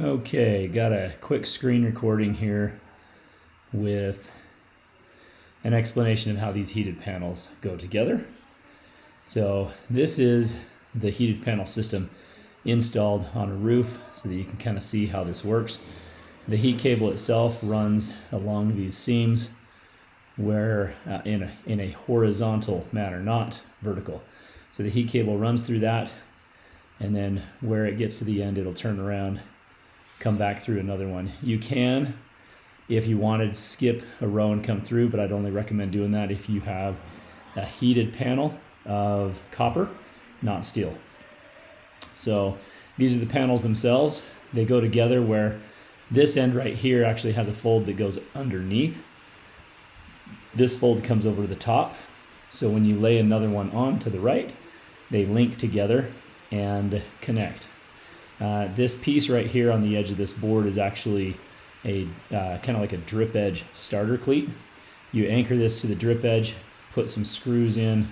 Okay, got a quick screen recording here with an explanation of how these heated panels go together. So this is the heated panel system installed on a roof so that you can kind of see how this works. The heat cable itself runs along these seams where in a horizontal manner, not vertical. So the heat cable runs through that, and then where it gets to the end, it'll turn around, come back through another one. You can, if you wanted, skip a row and come through, but I'd only recommend doing that if you have a heated panel of copper, not steel. So these are the panels themselves. They go together where this end right here actually has a fold that goes underneath. This fold comes over to the top. So when you lay another one on to the right, they link together and connect. This piece right here on the edge of this board is actually a kind of like a drip edge starter cleat. You anchor this to the drip edge, put some screws in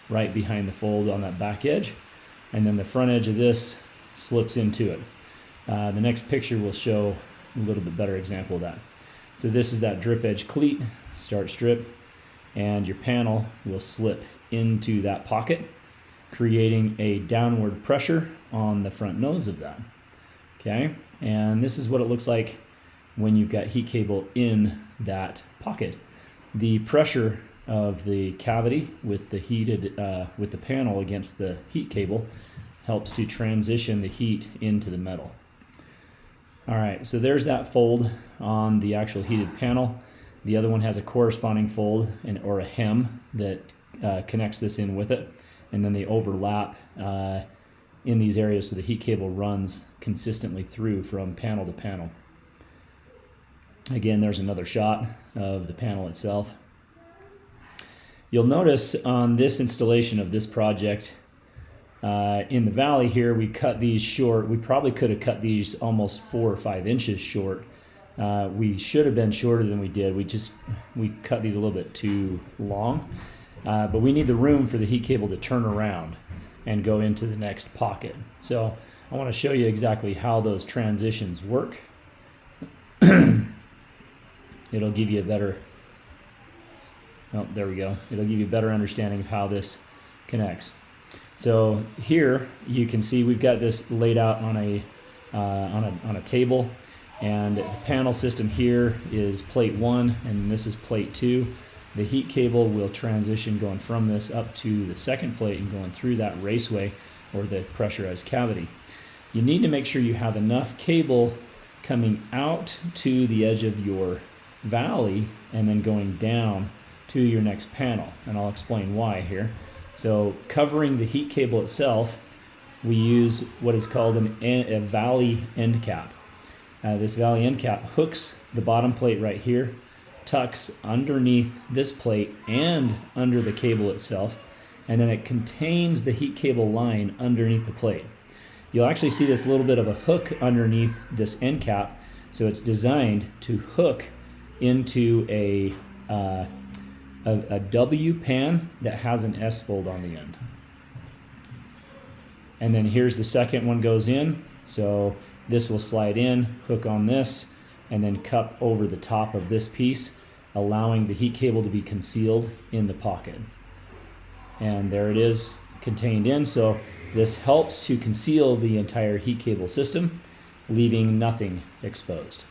right behind the fold on that back edge, and then the front edge of this slips into it. The next picture will show a little bit better example of that. So this is that drip edge cleat, start strip, and your panel will slip into that pocket, creating a downward pressure on the front nose of that. Okay, and this is what it looks like when you've got heat cable in that pocket. The pressure of the cavity with the heated with the panel against the heat cable helps to transition the heat into the metal. All right, so there's that fold on the actual heated panel. The other one has a corresponding fold or a hem that connects this in with it, and then they overlap in these areas so the heat cable runs consistently through from panel to panel. Again, there's another shot of the panel itself. You'll notice on this installation of this project in the valley here, we cut these short. We probably could have cut these almost 4 or 5 inches short. We should have been shorter than we did. We cut these a little bit too long, but we need the room for the heat cable to turn around and go into the next pocket. So I want to show you exactly how those transitions work. It'll give you a better, oh, there we go. It'll give you a better understanding of how this connects. So here you can see we've got this laid out on a table, and the panel system here is plate 1 and this is plate 2. The heat cable will transition going from this up to the second plate and going through that raceway or the pressurized cavity. You need to make sure you have enough cable coming out to the edge of your valley and then going down to your next panel, and I'll explain why here. So covering the heat cable itself, we use what is called a valley end cap. This valley end cap hooks the bottom plate right here, tucks underneath this plate and under the cable itself, and then it contains the heat cable line underneath the plate. You'll actually see this little bit of a hook underneath this end cap, so it's designed to hook into a W pan that has an S fold on the end. And then here's the second one goes in, so this will slide in, hook on this, and then cup over the top of this piece, allowing the heat cable to be concealed in the pocket. And there it is, contained in. So this helps to conceal the entire heat cable system, leaving nothing exposed.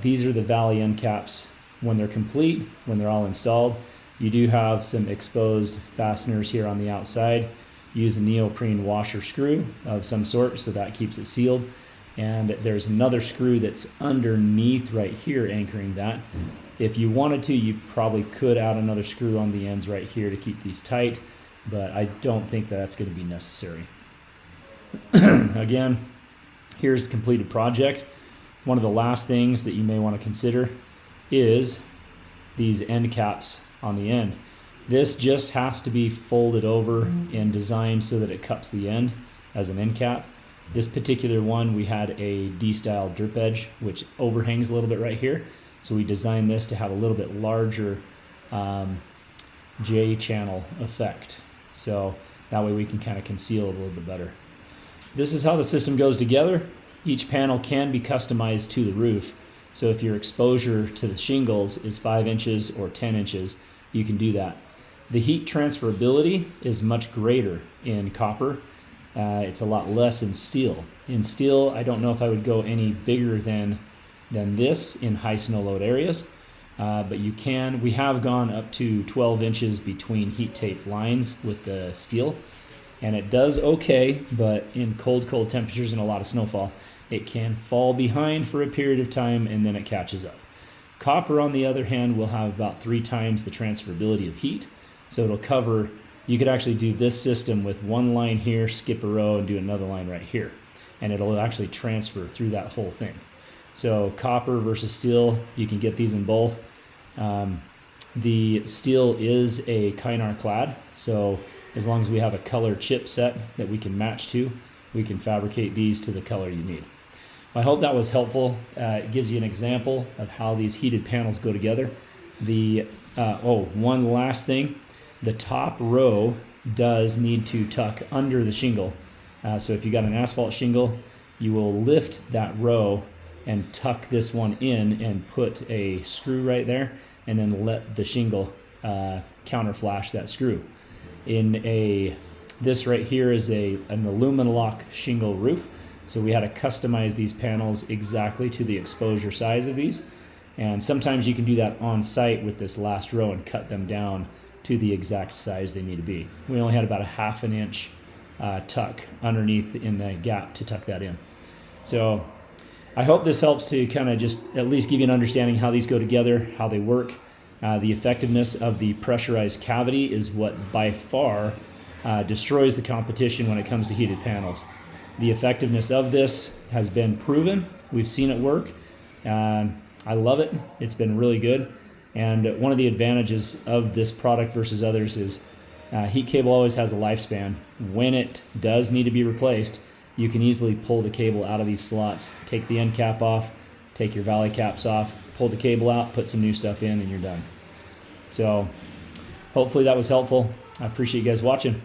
These are the valley end caps when they're complete, when they're all installed. You do have some exposed fasteners here on the outside. Use a neoprene washer screw of some sort so that keeps it sealed. And there's another screw that's underneath right here anchoring that. If you wanted to, you probably could add another screw on the ends right here to keep these tight, but I don't think that's going to be necessary. Again, here's the completed project. One of the last things that you may want to consider is these end caps on the end. This just has to be folded over and designed so that it cups the end as an end cap. This particular one, we had a D-style drip edge, which overhangs a little bit right here. So we designed this to have a little bit larger J-channel effect. So that way we can kind of conceal it a little bit better. this is how the system goes together. Each panel can be customized to the roof. So if your exposure to the shingles is 5 inches or 10 inches, you can do that. The heat transferability is much greater in copper. It's a lot less in steel. In steel, I don't know if I would go any bigger than this in high snow load areas, but you can. We have gone up to 12 inches between heat tape lines with the steel, and it does okay, but in cold temperatures and a lot of snowfall, it can fall behind for a period of time and then it catches up. Copper, on the other hand, will have about 3 times the transferability of heat, so it'll cover. You could actually do this system with one line here, skip a row, and do another line right here, and it'll actually transfer through that whole thing. So copper versus steel, you can get these in both. The steel is a Kynar clad, so as long as we have a color chip set that we can match to, we can fabricate these to the color you need. I hope that was helpful. It gives you an example of how these heated panels go together. One last thing. The top row does need to tuck under the shingle. So if you got an asphalt shingle, you will lift that row and tuck this one in and put a screw right there, and then let the shingle counter flash that screw. This right here is an Aluminalock shingle roof, so we had to customize these panels exactly to the exposure size of these, and sometimes you can do that on site with this last row and cut them down to the exact size they need to be. We only had about a 1/2 inch tuck underneath in the gap to tuck that in. So I hope this helps to kind of just at least give you an understanding how these go together, how they work. The effectiveness of the pressurized cavity is what by far destroys the competition when it comes to heated panels. The effectiveness of this has been proven. We've seen it work. I love it. It's been really good. And one of the advantages of this product versus others is heat cable always has a lifespan. When it does need to be replaced, you can easily pull the cable out of these slots, take the end cap off, take your valley caps off, pull the cable out, put some new stuff in, and you're done. So hopefully that was helpful. I appreciate you guys watching.